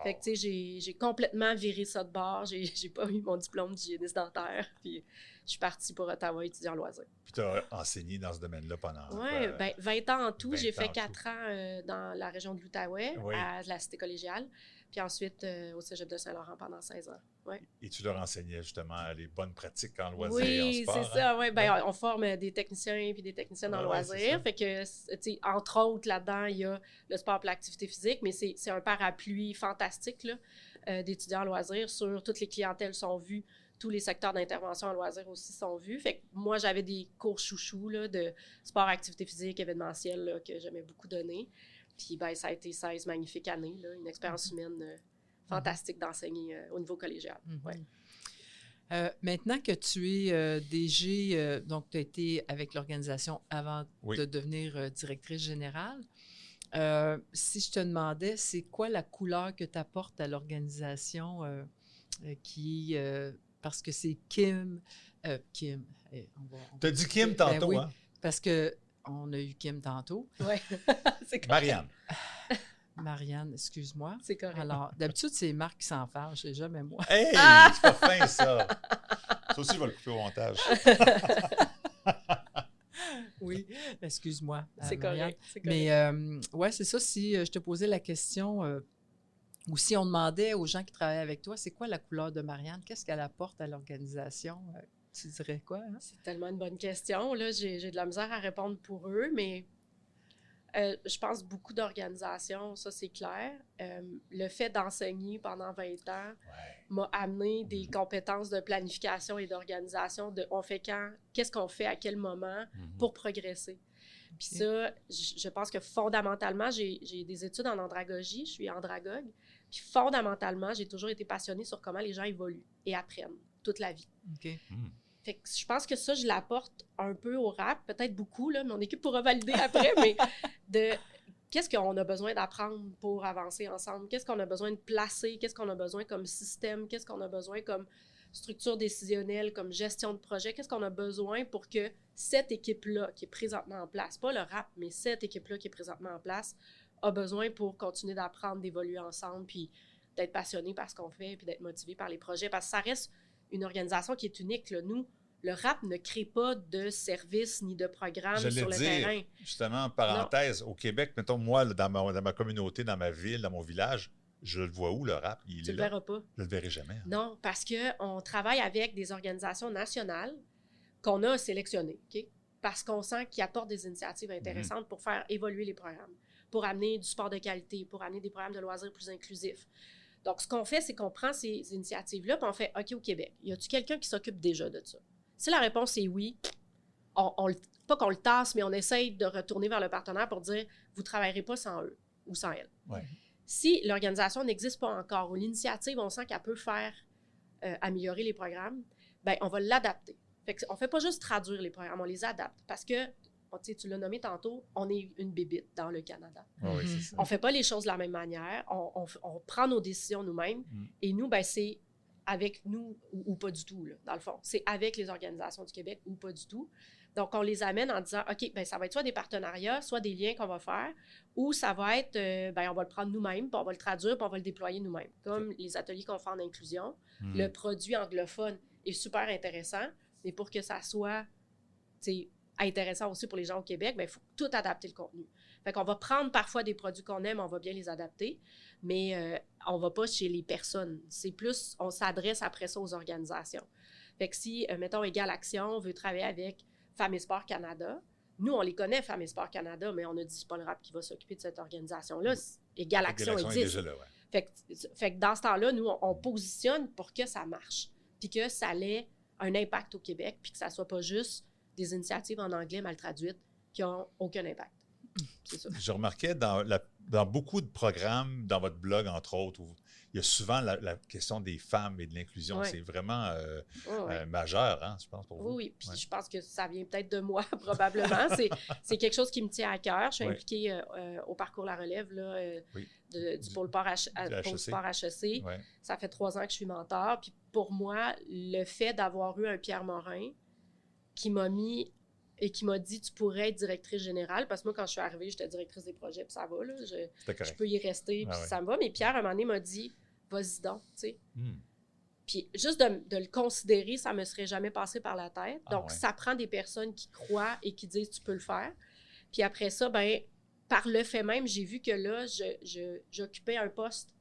Fait que, tu sais, j'ai complètement viré ça de bord. J'ai pas eu mon diplôme d'hygiéniste dentaire. Puis je suis partie pour Ottawa étudier en loisirs. Puis tu as enseigné dans ce domaine-là pendant... Oui, 20 ans en tout. J'ai fait 4 ans dans la région de l'Outaouais, à la Cité collégiale. Puis ensuite, au cégep de Saint-Laurent pendant 16 ans. Ouais. Et tu leur enseignais justement les bonnes pratiques en loisirs et en sport. Oui, c'est ça. Ouais. Ben, on forme des techniciens et des techniciennes en loisirs. Fait que, tu sais, entre autres, là-dedans, il y a le sport et l'activité physique, mais c'est un parapluie fantastique là, d'étudiants en loisirs sur toutes les clientèles sont vues. Tous les secteurs d'intervention en loisirs aussi sont vus. Fait que moi, j'avais des cours chouchous là, de sport, activité physique, événementiel là, que j'aimais beaucoup donner. Puis ben, ça a été 16 magnifiques années, là, une expérience humaine fantastique d'enseigner au niveau collégial. Ouais. Maintenant que tu es DG, donc tu as été avec l'organisation avant de devenir directrice générale, si je te demandais, c'est quoi la couleur que tu apportes à l'organisation qui... parce que c'est Kim. Tu as dit Kim tantôt, oui, hein? Parce qu'on a eu Kim tantôt. Oui, c'est correct. Marianne. Marianne, excuse-moi. C'est correct. Alors, d'habitude, c'est Marc qui s'en fâche, c'est jamais moi. Hey, c'est pas fin, ça. Ça aussi, je vais le couper au montage. Oui, excuse-moi. C'est correct. Mais, ouais, c'est ça. Si je te posais la question... ou si on demandait aux gens qui travaillent avec toi, c'est quoi la couleur de Marianne? Qu'est-ce qu'elle apporte à l'organisation? Tu dirais quoi? Hein? C'est tellement une bonne question. Là, j'ai de la misère à répondre pour eux, mais je pense beaucoup d'organisations, ça c'est clair. Le fait d'enseigner pendant 20 ans m'a amené des compétences de planification et d'organisation, de on fait quand, qu'est-ce qu'on fait à quel moment pour progresser. Puis ça, je pense que fondamentalement, j'ai des études en andragogie, je suis andragogue, puis fondamentalement, j'ai toujours été passionnée sur comment les gens évoluent et apprennent toute la vie. Fait que je pense que ça, je l'apporte un peu au rap, peut-être beaucoup, là, mon équipe pourra valider après, mais de qu'est-ce qu'on a besoin d'apprendre pour avancer ensemble, qu'est-ce qu'on a besoin de placer, qu'est-ce qu'on a besoin comme système, qu'est-ce qu'on a besoin comme structure décisionnelle, comme gestion de projet, qu'est-ce qu'on a besoin pour que cette équipe-là qui est présentement en place, pas le rap, mais cette équipe-là qui est présentement en place, a besoin pour continuer d'apprendre, d'évoluer ensemble, puis d'être passionné par ce qu'on fait, puis d'être motivé par les projets, parce que ça reste une organisation qui est unique. Là. Nous, le rap ne crée pas de services ni de programmes sur le terrain. Justement, en parenthèse, au Québec, mettons, moi, dans ma communauté, dans ma ville, dans mon village, je le vois où, le rap? Tu ne le verras pas. Je ne le verrai jamais. Hein. Non, parce qu'on travaille avec des organisations nationales qu'on a sélectionnées, OK? Parce qu'on sent qu'ils apportent des initiatives intéressantes pour faire évoluer les programmes, pour amener du sport de qualité, pour amener des programmes de loisirs plus inclusifs. Donc, ce qu'on fait, c'est qu'on prend ces initiatives-là et on fait « OK, au Québec, y a-t-il quelqu'un qui s'occupe déjà de ça? » Si la réponse est oui, pas qu'on le tasse, mais on essaye de retourner vers le partenaire pour dire « Vous ne travaillerez pas sans eux ou sans elles. Ouais. » Si l'organisation n'existe pas encore ou l'initiative, on sent qu'elle peut faire améliorer les programmes, bien, on va l'adapter. On ne fait pas juste traduire les programmes, on les adapte. Parce que, tu l'as nommé tantôt, on est une bébite dans le Canada. Oui, c'est ça. On ne fait pas les choses de la même manière, on prend nos décisions nous-mêmes, et nous, ben, c'est avec nous ou pas du tout, là, dans le fond. C'est avec les organisations du Québec ou pas du tout. Donc, on les amène en disant, OK, ben ça va être soit des partenariats, soit des liens qu'on va faire, ou ça va être, on va le prendre nous-mêmes, puis on va le traduire, puis on va le déployer nous-mêmes. Comme les ateliers qu'on fait en inclusion. Le produit anglophone est super intéressant, mais pour que ça soit intéressant aussi pour les gens au Québec, il faut tout adapter le contenu. Fait qu'on va prendre parfois des produits qu'on aime, on va bien les adapter, mais on ne va pas chez les personnes. C'est plus, on s'adresse après ça aux organisations. Fait que si, mettons, Égal Action veut travailler avec Femmes et Sport Canada, nous, on les connaît, Femmes et Sport Canada, mais on a dit, c'est pas le rap qui va s'occuper de cette organisation-là. Égal Action existe. Est déjà là, ouais. Fait que dans ce temps-là, nous, on positionne pour que ça marche, puis que ça ait un impact au Québec, puis que ça ne soit pas juste des initiatives en anglais mal traduites qui n'ont aucun impact. C'est ça. Je remarquais dans beaucoup de programmes, dans votre blog, entre autres, où il y a souvent la question des femmes et de l'inclusion. Ouais. C'est vraiment majeur, hein, je pense, pour vous. Oui, puis je pense que ça vient peut-être de moi, probablement. C'est quelque chose qui me tient à cœur. Je suis impliquée au Parcours La Relève là, du Pôle Sport HEC. Ouais. Ça fait 3 ans que je suis mentor. Puis pour moi, le fait d'avoir eu un Pierre Morin qui m'a mis et qui m'a dit « Tu pourrais être directrice générale », parce que moi, quand je suis arrivée, j'étais directrice des projets, puis ça va, là, je peux y rester, puis ça me va. Mais Pierre, à un moment donné, m'a dit « Vas-y donc, tu sais. » Puis juste de le considérer, ça me serait jamais passé par la tête. Donc, ça prend des personnes qui croient et qui disent « Tu peux le faire. » Puis après ça, ben par le fait même, j'ai vu que là, j'occupais un poste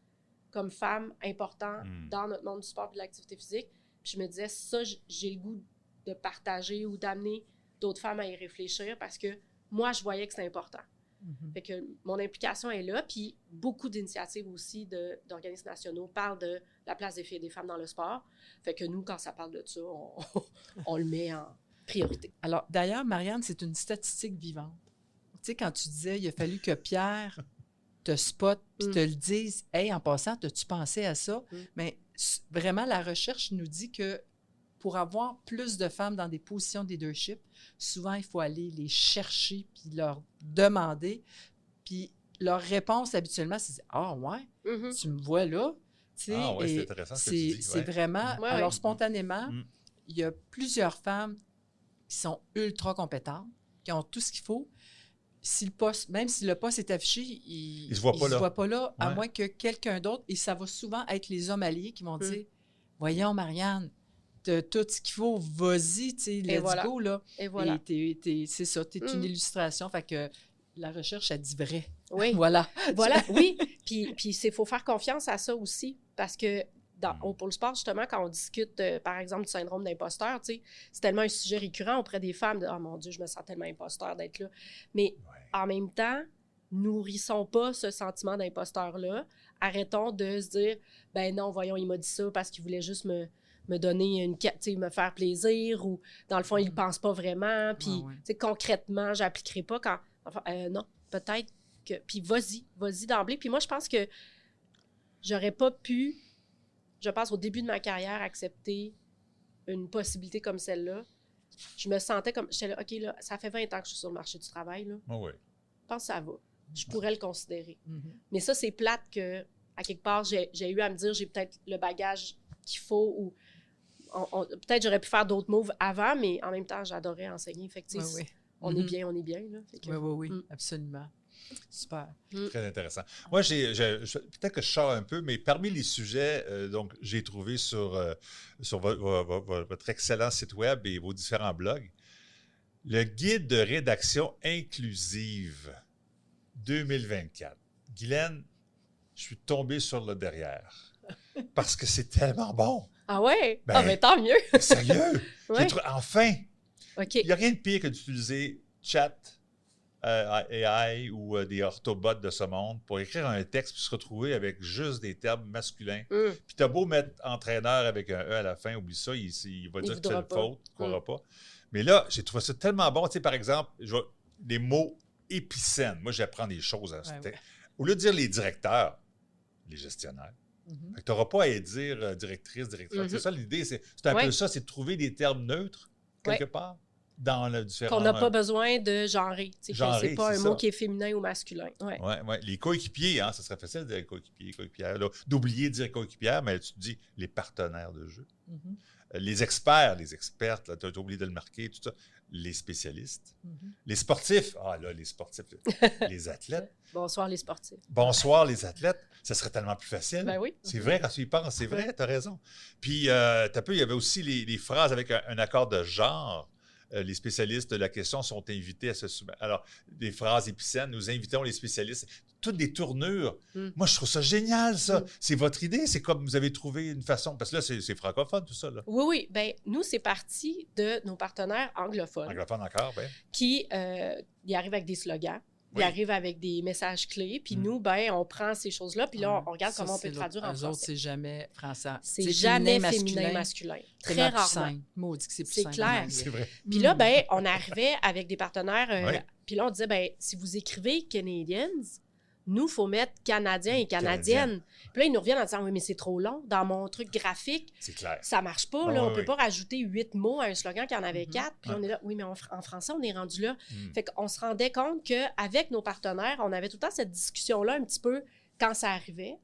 comme femme important dans notre monde du sport et de l'activité physique. Puis je me disais, ça, j'ai le goût de partager ou d'amener d'autres femmes à y réfléchir parce que moi, je voyais que c'était important. Fait que mon implication est là, puis beaucoup d'initiatives aussi d'organismes nationaux parlent de la place des filles et des femmes dans le sport. Fait que nous, quand ça parle de ça, on le met en priorité. Alors, d'ailleurs, Marianne, c'est une statistique vivante. Tu sais, quand tu disais, il a fallu que Pierre te spot puis te le dise, « Hey, en passant, as-tu pensé à ça? » Mais vraiment, la recherche nous dit que pour avoir plus de femmes dans des positions de leadership, souvent, il faut aller les chercher puis leur demander. Puis leur réponse, habituellement, c'est « Ah, ouais, tu me vois là? » Ah, oui, c'est intéressant ce que tu dis. C'est vraiment... Ouais, alors, spontanément, il y a plusieurs femmes qui sont ultra compétentes, qui ont tout ce qu'il faut. Si le poste, même si le poste est affiché, il ne se voit pas là, à moins que quelqu'un d'autre, et ça va souvent être les hommes alliés qui vont dire « Voyons, Marianne, tu as tout ce qu'il faut, vas-y, tu sais, let's go, là. » Et voilà. C'est ça, tu es une illustration, fait que la recherche, elle dit vrai. Oui. Voilà. Voilà, oui. Puis il faut faire confiance à ça aussi, parce que au Pôle Sport, justement, quand on discute, par exemple, du syndrome d'imposteur, tu sais, c'est tellement un sujet récurrent auprès des femmes de « Oh mon Dieu, je me sens tellement imposteur d'être là. » Mais en même temps, nourrissons pas ce sentiment d'imposteur-là. Arrêtons de se dire « Ben non, voyons, il m'a dit ça parce qu'il voulait juste me me donner me faire plaisir ou dans le fond, il ne pense pas vraiment. Puis concrètement, je n'appliquerai pas quand. Enfin, non, peut-être que. Puis vas-y d'emblée. Puis moi, je pense que j'aurais pas pu, je pense au début de ma carrière, accepter une possibilité comme celle-là. Je me sentais comme. J'étais là, OK, là, ça fait 20 ans que je suis sur le marché du travail. Là. Oh oui. Je pense que ça va. Je pourrais le considérer. Mhm. Mais ça, c'est plate que, à quelque part, j'ai eu à me dire, j'ai peut-être le bagage qu'il faut ou peut-être j'aurais pu faire d'autres moves avant, mais en même temps, j'adorais enseigner. Fait que, on est bien, Là. Fait que, oui, absolument. Super. Très intéressant. Moi, peut-être que je sors un peu, mais parmi les sujets, donc j'ai trouvé sur votre excellent site web et vos différents blogs, le guide de rédaction inclusive 2024. Guylaine, je suis tombé sur le derrière parce que c'est tellement bon. Ah ouais? Mais tant mieux! Sérieux? Ouais. Enfin! Okay. Il n'y a rien de pire que d'utiliser chat, AI ou des orthobots de ce monde pour écrire un texte puis se retrouver avec juste des termes masculins. Puis t'as beau mettre entraîneur avec un E à la fin, oublie ça, il va dire que c'est une faute, qu'il ne croira pas. Mais là, j'ai trouvé ça tellement bon. Tu sais, par exemple, les mots épicènes. Moi, j'apprends des choses. Au lieu de dire les directeurs, les gestionnaires. Fait que tu n'auras pas à dire directrice, directeur. C'est ça l'idée. C'est un peu ça, c'est de trouver des termes neutres, quelque part, dans le différent... Qu'on n'a pas besoin de genrer. Genrer, c'est pas un mot qui est féminin ou masculin. Ouais. Les coéquipiers, ça serait facile de dire coéquipière. D'oublier de dire coéquipière, mais tu te dis les partenaires de jeu. Les experts, les expertes, tu as oublié de le marquer, tout ça. Les spécialistes. Les sportifs. Les sportifs. Les athlètes. Bonsoir, les sportifs. Bonsoir, les athlètes. Ça serait tellement plus facile. Ben oui. C'est vrai, quand tu y penses, c'est vrai, tu as raison. Puis, il y avait aussi les phrases avec un accord de genre. Les spécialistes de la question sont invités à se soumettre. Alors, des phrases épicènes, nous invitons les spécialistes. Toutes des tournures. Moi, je trouve ça génial, ça. C'est votre idée? C'est comme vous avez trouvé une façon... Parce que là, c'est francophone, tout ça. Là. Oui. Bien, nous, c'est parti de nos partenaires anglophones. Anglophones encore, bien. Qui y arrivent avec des slogans. Ils arrivent avec des messages clés. Puis nous, on prend ces choses-là. Puis là, on regarde comment on peut traduire en français. Eux autres, c'est jamais français. C'est jamais féminin, masculin. Très rarement. Maudit que c'est plus simple. C'est clair. C'est vrai. Puis là, on arrivait avec des partenaires. Puis là, on disait, si vous écrivez Canadians, nous, il faut mettre Canadiens et Canadiennes. Puis là, ils nous reviennent en disant, oui, mais c'est trop long. Dans mon truc graphique, c'est clair. Ça marche pas. Là, on peut pas rajouter 8 mots à un slogan qui en avait 4. Puis on est là, oui, mais en français, on est rendu là. Fait qu'on se rendait compte qu'avec nos partenaires, on avait tout le temps cette discussion-là un petit peu quand ça arrivait.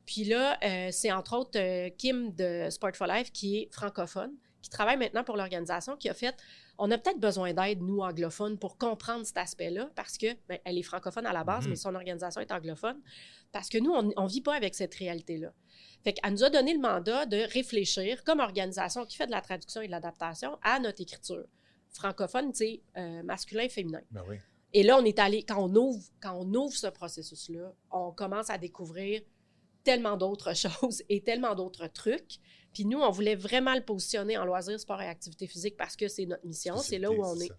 Puis là, c'est entre autres Kim de Sport for Life, qui est francophone, qui travaille maintenant pour l'organisation, qui a fait... On a peut-être besoin d'aide, nous, anglophones, pour comprendre cet aspect-là, parce que, elle est francophone à la base, mais son organisation est anglophone, parce que nous, on ne vit pas avec cette réalité-là. Fait qu'elle nous a donné le mandat de réfléchir, comme organisation qui fait de la traduction et de l'adaptation, à notre écriture. Francophone, tu sais, masculin et féminin. Ben oui. Et là, on est allé, quand on ouvre ce processus-là, on commence à découvrir tellement d'autres choses et tellement d'autres trucs. Puis nous, on voulait vraiment le positionner en loisirs, sport et activité physique parce que c'est notre mission, c'est là où on est.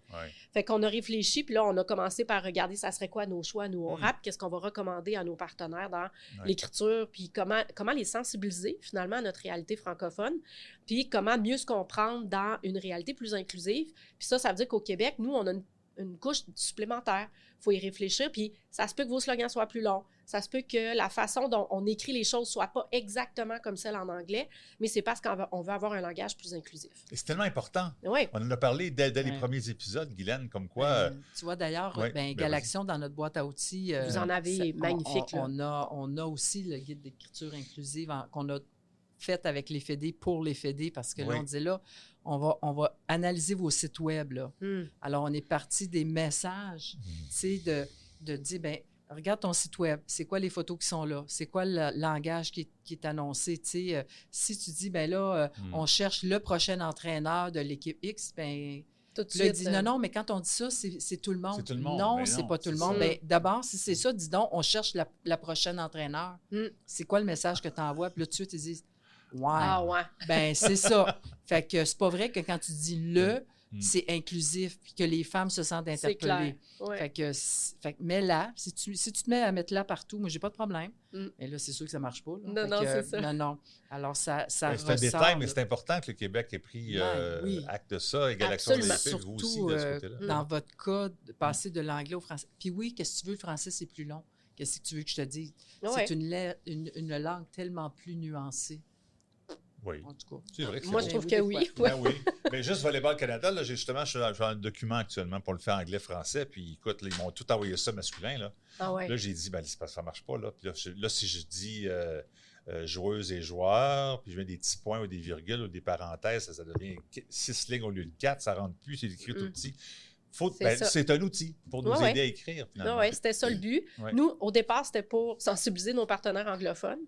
Fait qu'on a réfléchi, puis là, on a commencé par regarder ça serait quoi nos choix, nous, au rap, qu'est-ce qu'on va recommander à nos partenaires dans l'écriture, puis comment les sensibiliser finalement à notre réalité francophone, puis comment mieux se comprendre dans une réalité plus inclusive. Puis ça veut dire qu'au Québec, nous, on a une couche supplémentaire. Il faut y réfléchir, puis ça se peut que vos slogans soient plus longs. Ça se peut que la façon dont on écrit les choses soit pas exactement comme celle en anglais, mais c'est parce qu'on veut avoir un langage plus inclusif. Et c'est tellement important. Oui. On en a parlé dès les premiers épisodes, Guylaine, comme quoi... tu vois, d'ailleurs, Galaction, dans notre boîte à outils... Vous en avez magnifique. On a aussi le guide d'écriture inclusive qu'on a fait avec les Fédés pour les Fédés, parce que là, on disait là, on va analyser vos sites web. Là. Alors, on est parti des messages, tu sais, de dire, bien, regarde ton site web, c'est quoi les photos qui sont là? C'est quoi le langage qui est annoncé? Tu sais, si tu dis, bien là, on cherche le prochain entraîneur de l'équipe X, bien, tout de suite, suite, dit, non, mais quand on dit ça, c'est tout le monde. C'est tout le monde. Non, c'est pas tout le monde. Bien, d'abord, si c'est ça, dis donc, on cherche la prochaine entraîneur. C'est quoi le message que tu envoies? Puis là, tout de suite, ils disent, ouais. Ah ouais. Ben c'est ça. Fait que c'est pas vrai que quand tu dis c'est inclusif, puis que les femmes se sentent C'est clair. interpellées. Ouais. Fait que mets-la. Si tu te mets à mettre là partout, moi, j'ai pas de problème. Mm. Mais là, c'est sûr que ça marche pas. Là. Non, Fait non, que, c'est ça. Non. Alors, ça C'est un ressort, détail, mais là. c'est important que le Québec ait pris Oui. acte de ça. Égal Action Absolument. Olympique, vous aussi, Surtout de ce côté-là. dans votre cas, de passer de l'anglais au français. Puis oui, qu'est-ce que tu veux, le français, c'est plus long. Qu'est-ce que tu veux que je te dise? Ouais. C'est une langue tellement plus nuancée, Oui. en tout cas. C'est vrai que Moi, c'est je beau. trouve que oui. Ben oui. Mais juste Volleyball Canada, là, je suis dans un document actuellement pour le faire anglais-français. Puis écoute, là, ils m'ont tout envoyé ça masculin. Là, Ah ouais. là j'ai dit, ben, ça ne marche pas. Là, puis là, si je dis joueuses et joueurs, puis je mets des petits points ou des virgules ou des parenthèses, ça devient 6 lignes au lieu de 4. Ça ne rentre plus, c'est écrit tout petit. C'est ça. C'est un outil pour nous Ouais, aider à écrire, finalement. Oui, c'était ça le but. Ouais. Nous, au départ, c'était pour sensibiliser nos partenaires anglophones.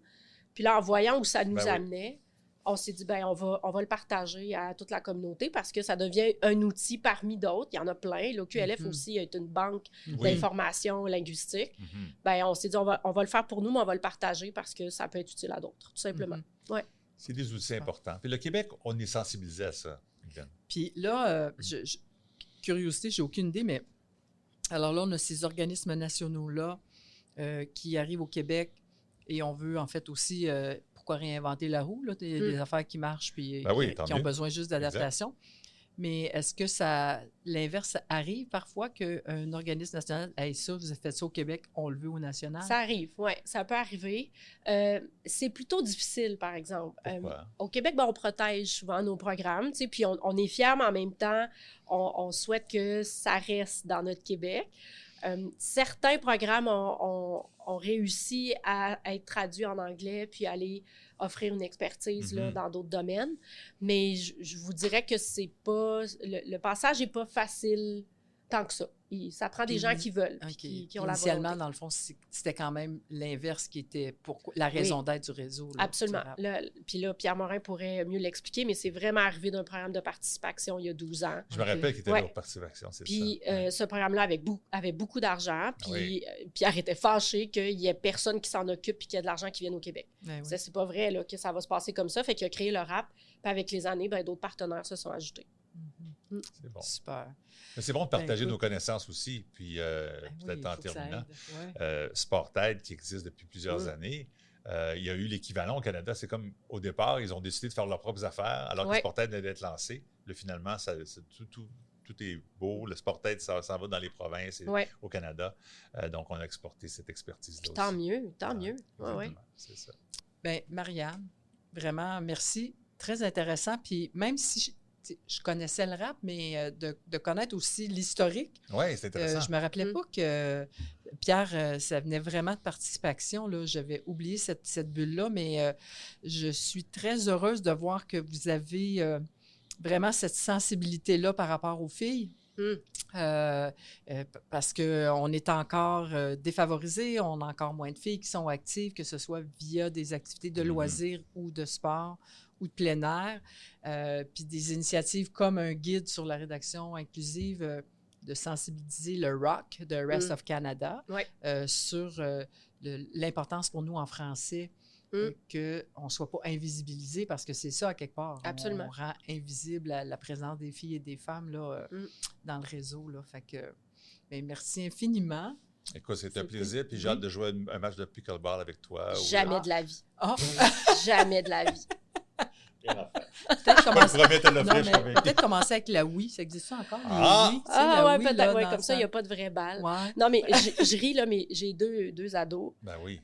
Puis là, en voyant où ça nous Ben oui. amenait, on s'est dit, ben on va le partager à toute la communauté parce que ça devient un outil parmi d'autres. Il y en a plein. L'OQLF Mhm. aussi est une banque Oui. d'informations linguistiques. Mhm. Ben, on s'est dit, on va le faire pour nous, mais on va le partager parce que ça peut être utile à d'autres, tout simplement. Mhm. C'est des outils importants. Puis le Québec, on est sensibilisé à ça. Glenn. Puis là, curiosité, j'ai aucune idée, mais alors là, on a ces organismes nationaux-là qui arrivent au Québec et on veut en fait aussi, pourquoi réinventer la roue, là, des affaires qui marchent puis Ben oui, tant qui ont mieux. besoin juste d'adaptation. Mais est-ce que l'inverse arrive parfois qu'un organisme national, hey, ça, vous avez fait ça au Québec, on le veut au national? Ça arrive, oui, ça peut arriver. C'est plutôt difficile, par exemple. Pourquoi? Au Québec, ben, on protège souvent nos programmes, tu sais, puis on est fiers, mais en même temps, on souhaite que ça reste dans notre Québec. Certains programmes ont réussi à être traduits en anglais puis aller offrir une expertise là, Mhm. dans d'autres domaines. Mais je vous dirais que c'est pas... Le passage n'est pas facile tant que ça. Ça prend des Puis gens qui veulent OK. puis qui ont la Initialement, volonté. dans le fond, c'était quand même l'inverse qui était la raison d'être du réseau. Là, Absolument. du rap. Puis là, Pierre Morin pourrait mieux l'expliquer, mais c'est vraiment arrivé d'un programme de participation il y a 12 ans. Je me OK. rappelle qu'il était Ouais. là aux participations, c'est Puis ça. Ouais. ce programme-là avait beaucoup d'argent, puis Oui. Pierre était fâché qu'il n'y ait personne qui s'en occupe et qu'il y ait de l'argent qui vienne au Québec. Ben oui. Ça, c'est pas vrai là, que ça va se passer comme ça. Fait qu'il a créé le rap, puis avec les années, ben, d'autres partenaires se sont ajoutés. Mhm. C'est bon. Super. Mais c'est bon de partager écoute. nos connaissances aussi. Puis Ben oui, peut-être il en faut que ça terminant, aide. Ouais. SportAid qui existe depuis plusieurs années. Il y a eu l'équivalent au Canada. C'est comme au départ, ils ont décidé de faire leurs propres affaires alors que Ouais. SportAid venait d'être lancé. Là, finalement, tout est beau. Le SportAid, ça va dans les provinces et Ouais. au Canada. Donc, on a exporté cette expertise-là aussi. Tant mieux, tant mieux. Ouais, ouais. Exactement, c'est ça. Bien, Marianne, vraiment, merci. Très intéressant. Puis même si je connaissais le rap, mais de connaître aussi l'historique, Oui, c'est intéressant. je me rappelais pas que Pierre, ça venait vraiment de participation. Là. J'avais oublié cette bulle-là, mais je suis très heureuse de voir que vous avez vraiment cette sensibilité-là par rapport aux filles. Parce qu'on est encore défavorisés, on a encore moins de filles qui sont actives, que ce soit via des activités de loisirs ou de sport ou de plein air. Puis des initiatives comme un guide sur la rédaction inclusive de sensibiliser le ROC, de Rest of Canada, Ouais. sur l'importance pour nous en français qu'on ne soit pas invisibilisé, parce que c'est ça, à quelque part. Absolument. On rend invisible la présence des filles et des femmes là, dans le réseau. Là. Fait que, bien, merci infiniment. Écoute, c'est un plaisir. Puis j'ai hâte de jouer un match de pickleball avec toi. Jamais de la vie. Ah! Jamais de la vie. Peut-être commencer... Je promets de Non, l'offrir, je mais promets. peut-être commencer avec la Wii. Ça existe ça encore? Les Ah! Wii, tu sais, Ah la ouais, Wii, peut-être. là, Ouais, dans comme le ça, il n'y a temps. pas de vraie balle. Ouais. Non, mais je ris, là, mais j'ai deux ados Ben oui.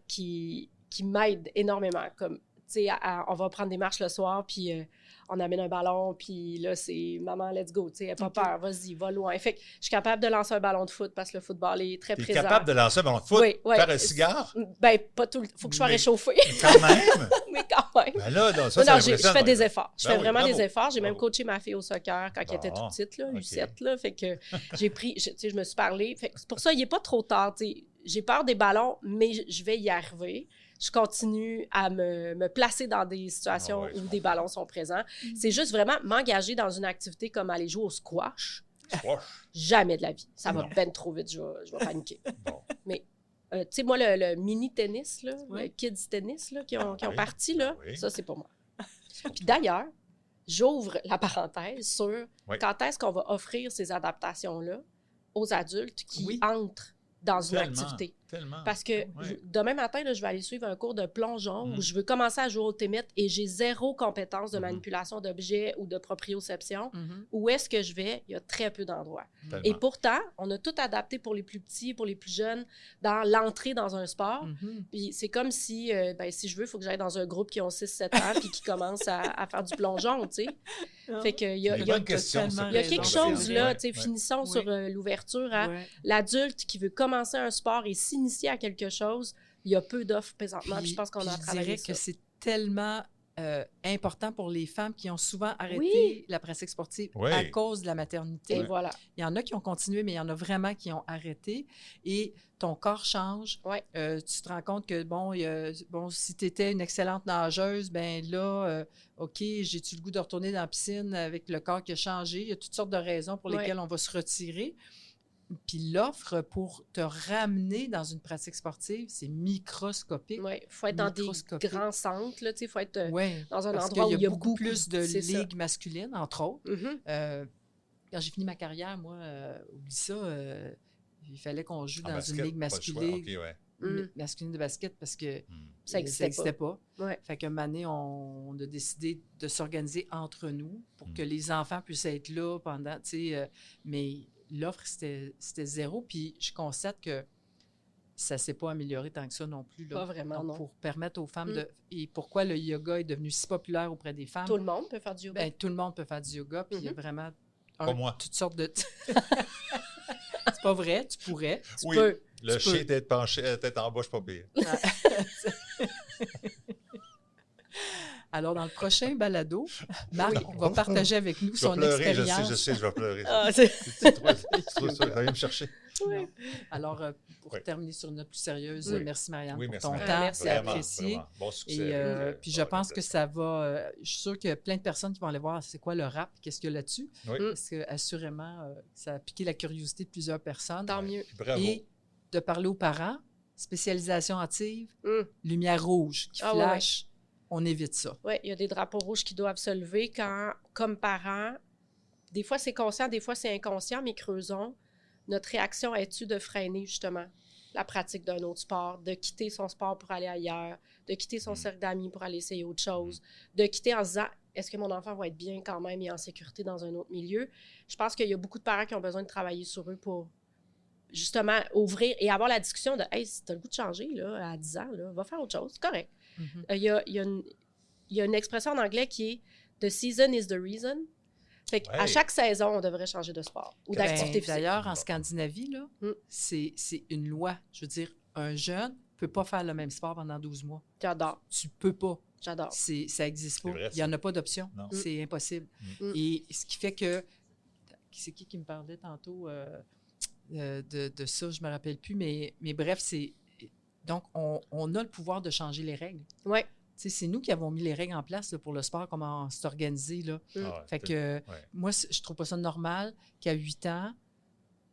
qui m'aident énormément. Comme, tu sais, on va prendre des marches le soir, puis on amène un ballon, puis là, c'est « Maman, let's go », tu sais, pas peur, vas-y, va loin. Fait que je suis capable de lancer un ballon de foot parce que le football est très Tu es présent. capable de lancer un ballon de foot, Oui, oui. faire un cigare? Ben, pas tout le... Faut que je sois Mais- réchauffée, Quand même! mais quand même. Ben là, non, ça, Non, ça je fais des efforts. Je Ben fais oui, vraiment bravo. des efforts. J'ai même Bravo. coaché ma fille au soccer quand elle était Bon, toute petite, là, OK. U7. Là, fait que j'ai pris, tu sais, je me suis parlé. Fait que c'est pour ça, il n'est pas trop tard. Tu sais. J'ai peur des ballons, mais je vais y arriver. Je continue à me placer dans des situations Ah ouais, je où des comprends. ballons sont présents. C'est juste vraiment m'engager dans une activité comme aller jouer au squash. Squash. Jamais de la vie. Ça va Non. ben trop vite. Je vais paniquer. Bon. Tu sais, moi, le mini-tennis, là, Ouais. le kids tennis là, qui ont Oui. parti, là, Oui. ça, c'est pour moi. Puis d'ailleurs, j'ouvre la parenthèse sur Oui. quand est-ce qu'on va offrir ces adaptations-là aux adultes qui Oui. entrent dans une Tellement, activité. tellement. Parce que Ouais. demain matin, là, je vais aller suivre un cours de plongeon où je veux commencer à jouer au Ultimate et j'ai zéro compétence de manipulation d'objets ou de proprioception. Où est-ce que je vais? Il y a très peu d'endroits. Tellement. Et pourtant, on a tout adapté pour les plus petits, pour les plus jeunes, dans l'entrée dans un sport. Puis c'est comme si, si je veux, il faut que j'aille dans un groupe qui ont 6-7 ans puis qui commencent à faire du plongeon, tu sais. Fait qu'il y a, C'est une il y a- bonne question, ça, il y a que quelque je chose là, Ouais, tu sais, ouais. finissons Oui. sur l'ouverture à Ouais. l'adulte qui veut commencer un sport et s'initier à quelque chose. Il y a peu d'offres présentement, puis je pense qu'on a je travaillé dirais ça. que c'est tellement important pour les femmes qui ont souvent arrêté Oui. la pratique sportive Oui. à cause de la maternité. Et voilà. Il y en a qui ont continué, mais il y en a vraiment qui ont arrêté. Et ton corps change. Ouais. Tu te rends compte que, si tu étais une excellente nageuse, ben là, OK, j'ai-tu le goût de retourner dans la piscine avec le corps qui a changé? Il y a toutes sortes de raisons pour Ouais. lesquelles on va se retirer. Puis l'offre pour te ramener dans une pratique sportive, c'est microscopique. Oui, il faut être dans des Microscopique. grands centres, là, tu sais, il faut être Ouais, dans un parce endroit où qu'il il y a beaucoup plus de c'est ça. ligues masculines, entre autres. Mhm. Quand j'ai fini ma carrière, moi, oublie ça, il fallait qu'on joue En dans basket, une ligue pas le choix. masculine, OK, ouais. masculine de basket parce que Ça existait pas. Ouais. Fait qu'un moment donné, on a décidé de s'organiser entre nous pour que les enfants puissent être là pendant, tu sais, mais l'offre, c'était zéro. Puis je constate que ça ne s'est pas amélioré tant que ça non plus. Là. Pas vraiment, Donc, non. pour permettre aux femmes de... Et pourquoi le yoga est devenu si populaire auprès des femmes? Tout le monde peut faire du yoga. Ben, tout le monde peut faire du yoga, puis il y a vraiment Pas moi. toutes sortes de... C'est pas vrai, tu pourrais. Oui, peux. le Tu chien peux. tête penchée, tête en bas, je suis pas pire. Alors, dans le prochain balado, Marc va partager avec nous Je vais son pleurer, expérience. je sais, je vais pleurer. Ah, C'est trop ça, ça vient me chercher. Non. Alors, pour Oui. terminer sur une note plus sérieuse, Oui. merci Marianne Oui, pour merci. ton Marianne. temps, Merci c'est à Vraiment, apprécié. vraiment. Bon succès. Et puis, je pense que ça ça va... je suis sûre qu'il y a plein de personnes qui vont aller voir c'est quoi le rap, qu'est-ce qu'il y a là-dessus. Oui. Parce que, assurément, ça a piqué la curiosité de plusieurs personnes. tant mieux. Bravo. Et de parler aux parents, spécialisation active, Mm. lumière rouge qui Ah ouais, flash, on évite ça. Oui, il y a des drapeaux rouges qui doivent se lever quand, comme parents, des fois c'est conscient, des fois c'est inconscient, mais creusons. Notre réaction est-tu de freiner justement la pratique d'un autre sport, de quitter son sport pour aller ailleurs, de quitter son cercle d'amis pour aller essayer autre chose, de quitter en se disant est-ce que mon enfant va être bien quand même et en sécurité dans un autre milieu? Je pense qu'il y a beaucoup de parents qui ont besoin de travailler sur eux pour justement ouvrir et avoir la discussion de hey, si tu as le goût de changer là, à 10 ans, là, va faire autre chose, c'est correct. Mhm. Il y a une expression en anglais qui est « the season is the reason ». Fait qu'à Ouais. chaque saison, on devrait changer de sport ou Ben, d'activité physique. D'ailleurs, en Scandinavie, là, Mm. c'est une loi. Je veux dire, un jeune ne peut pas faire le même sport pendant 12 mois. J'adore, Tu peux pas. j'adore. Ça n'existe pas. C'est vrai, Il n'y en a pas d'option. Non. C'est impossible. Mm. Et ce qui fait que... C'est qui me parlait tantôt de ça? Je ne me rappelle plus. Mais bref, c'est... Donc, on a le pouvoir de changer les règles. Oui, Tu sais, c'est nous qui avons mis les règles en place là, pour le sport, comment s'organiser. Là. Ah ouais, Fait que ouais. moi, je trouve pas ça normal qu'à 8 ans,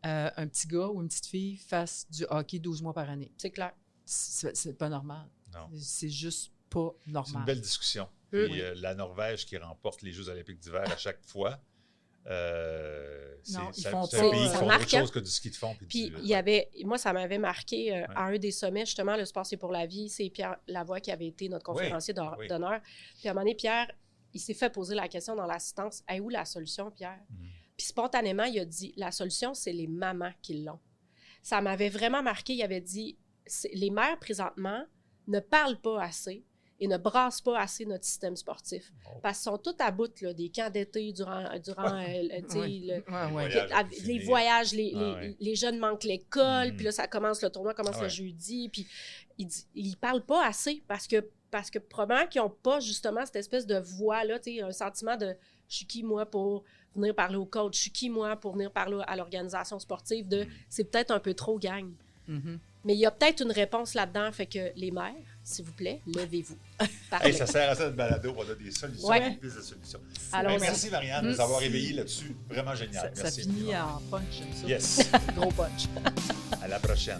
un petit gars ou une petite fille fasse du hockey 12 mois par année. c'est clair. C'est pas normal. Non. C'est juste pas C'est une normal. belle discussion. Oui. Puis, la Norvège qui remporte les Jeux olympiques d'hiver à chaque fois, c'est Non, ils c'est font un pas, pays qui ça font marque, autre chose que du ski de fond. Puis du- il y avait, moi, ça m'avait marqué à un des sommets, justement, le sport c'est pour la vie, c'est Pierre Lavoie qui avait été notre conférencier oui. d'honneur. Puis à un moment donné, Pierre, il s'est fait poser la question dans l'assistance, « Hey, où la solution, Pierre? Puis spontanément, il a dit, la solution, c'est les mamans qui l'ont. Ça m'avait vraiment marqué, il avait dit, les mères présentement ne parlent pas assez et ne brassent pas assez notre système sportif. Oh. Parce qu'ils sont tous à bout, là, des camps d'été durant tu sais, Oui. le- Ouais, ouais. Voyage à pu les finir. voyages, ouais. les jeunes manquent l'école, Mhm. puis là, ça commence, le tournoi commence Ouais. le jeudi, puis ils parlent pas assez parce que probablement qu'ils n'ont pas justement cette espèce de voix-là, tu sais, un sentiment de « je suis qui, moi, pour venir parler au coach? Je suis qui, moi, pour venir parler à l'organisation sportive? » de « c'est peut-être un peu trop gang. Mhm. Mais il y a peut-être une réponse là-dedans, fait que les mères, s'il vous plaît, levez-vous. Parlez. Hey, ça sert à ça de balado, on a des solutions, Ouais. des pistes de solutions. Alors, Ben, merci Marianne de nous avoir Mm. réveillés là-dessus. Vraiment génial. Ça Merci. finit en punch, j'aime ça. Yes. Gros punch. À la prochaine.